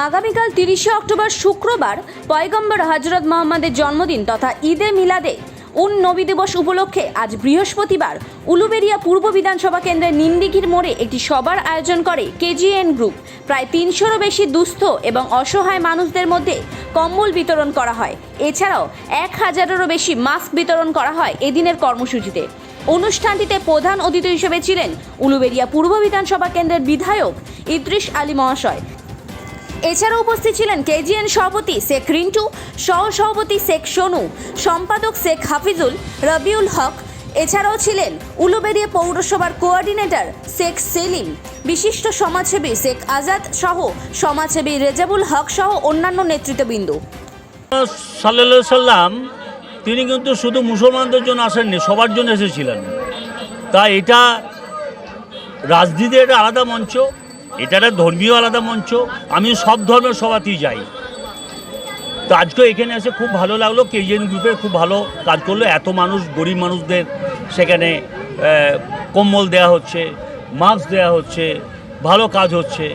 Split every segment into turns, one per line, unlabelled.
আগামীকাল 30শে অক্টোবর শুক্রবার পয়গম্বর হযরত মুহাম্মদের জন্মদিন তথা ঈদে মিলাদে উন নবী দিবস উপলক্ষে আজ বৃহস্পতিবার উলুবেড়িয়া পূর্ব বিধানসভা কেন্দ্রের নিন্দিঘির মোড়ে একটি সভার আয়োজন করে কেজিএন গ্রুপ। প্রায় 300-রও বেশি দুস্থ এবং অসহায় মানুষদের মধ্যে কম্বল বিতরণ করা হয়। এছাড়াও 1000-এরও বেশি মাস্ক বিতরণ করা হয় এদিনের কর্মসূচিতে। অনুষ্ঠানটিতে প্রধান অতিথি হিসেবে ছিলেন উলুবেড়িয়া পূর্ব বিধানসভা কেন্দ্রের বিধায়ক ইদ্রিস আলী মহাশয়। এছাড়াও উপস্থিত ছিলেন কেজিএন সভাপতি শেখ রিন্টু, সহ সভাপতি শেখ সোনু, সম্পাদক শেখ হাফিজুল রবিউল হক। এছাড়াও ছিলেন উলুবেড়িয়া পৌরসভার কোঅর্ডিনেটর শেখ সেলিম, বিশিষ্ট সমাজসেবী শেখ আজাদ সহ সমাজসেবী রেজাবুল হক সহ অন্যান্য নেতৃত্ববৃন্দ।
সাল্লাল্লাহু সাল্লাম তিনি কিন্তু শুধু মুসলমানদের জন্য আসেননি, সবার জন্য এসেছিলেন। তাই এটা রাজনীতির একটা আলাদা মঞ্চ, এটা একটা ধর্মীয় আলাদা মঞ্চ। আমি সব ধর্মের সভাতেই যাই। তো আজকে এখানে এসে খুব ভালো লাগলো। কেজিএন গ্রুপের খুব ভালো কাজ করলো। এত মানুষ, গরিব মানুষদের সেখানে কম্বল দেওয়া হচ্ছে, মাস্ক দেওয়া হচ্ছে, ভালো কাজ হচ্ছে,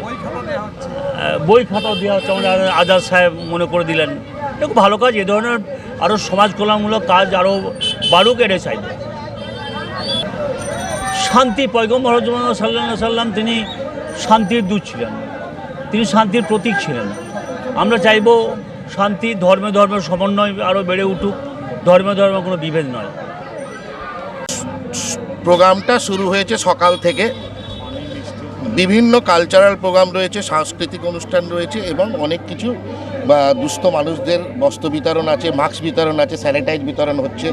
বই খাতাও দেওয়া হচ্ছে। আমাদের আজাদ সাহেব মনে করে দিলেন, এটা খুব ভালো কাজ। এ ধরনের আরও সমাজ কল্যাণমূলক কাজ আরও বাড়ুক, এটা চাইব। শান্তি, পয়গম্বর হযরত মুহাম্মদ সাল্লাল্লাহু আলাইহি সাল্লাম তিনি শান্তির দূত ছিলেন, তিনি শান্তির প্রতীক ছিলেন। আমরা চাইব শান্তি, ধর্মের সমন্বয় আরও বেড়ে উঠুক, ধর্মে কোনো বিভেদ নয়।
প্রোগ্রামটা শুরু হয়েছে সকাল থেকে। বিভিন্ন কালচারাল প্রোগ্রাম রয়েছে, সাংস্কৃতিক অনুষ্ঠান রয়েছে এবং অনেক কিছু বা দুস্থ মানুষদের বস্ত্র বিতরণ আছে, মাস্ক বিতরণ আছে, স্যানিটাইজ বিতরণ হচ্ছে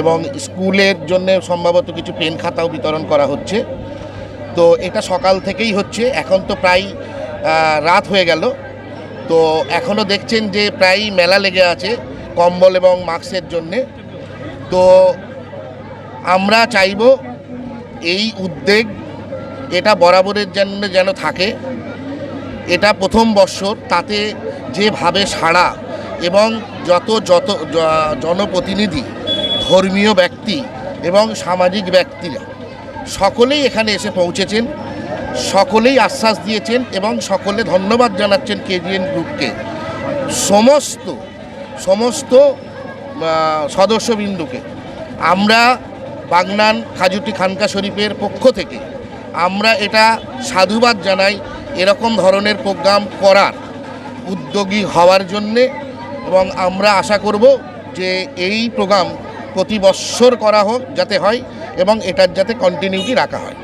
এবং স্কুলের জন্য সম্ভবত কিছু পেন খাতাও বিতরণ করা হচ্ছে। তো এটা সকাল থেকেই হচ্ছে। এখন তো প্রায় রাত হয়ে গেল। তো এখনও দেখছেন যে প্রায় মেলা লেগে আছে কম্বল এবং মাস্কের জন্যে। তো আমরা চাইব এই উদ্যোগ এটা বরাবরের জন্য যেন থাকে। এটা প্রথম বৎসর, তাতে যেভাবে সাড়া এবং যত জনপ্রতিনিধি, ধর্মীয় ব্যক্তি এবং সামাজিক ব্যক্তিরা সকলেই এখানে এসে পৌঁছেছেন, সকলেই আশ্বাস দিয়েছেন এবং সকলে ধন্যবাদ জানাচ্ছেন কেজিএন গ্রুপকে। সমস্ত সদস্যবৃন্দকে আমরা বাগনান খাজুটি খানকা শরীফের পক্ষ থেকে আমরা এটা সাধুবাদ জানাই এরকম ধরনের প্রোগ্রাম করার, উদ্যোগী হওয়ার জন্যে। এবং আমরা আশা করব যে এই প্রোগ্রাম প্রতি বৎসর করা হোক, যাতে হয় এবং এটার যাতে কন্টিনিউটি রাখা হয়।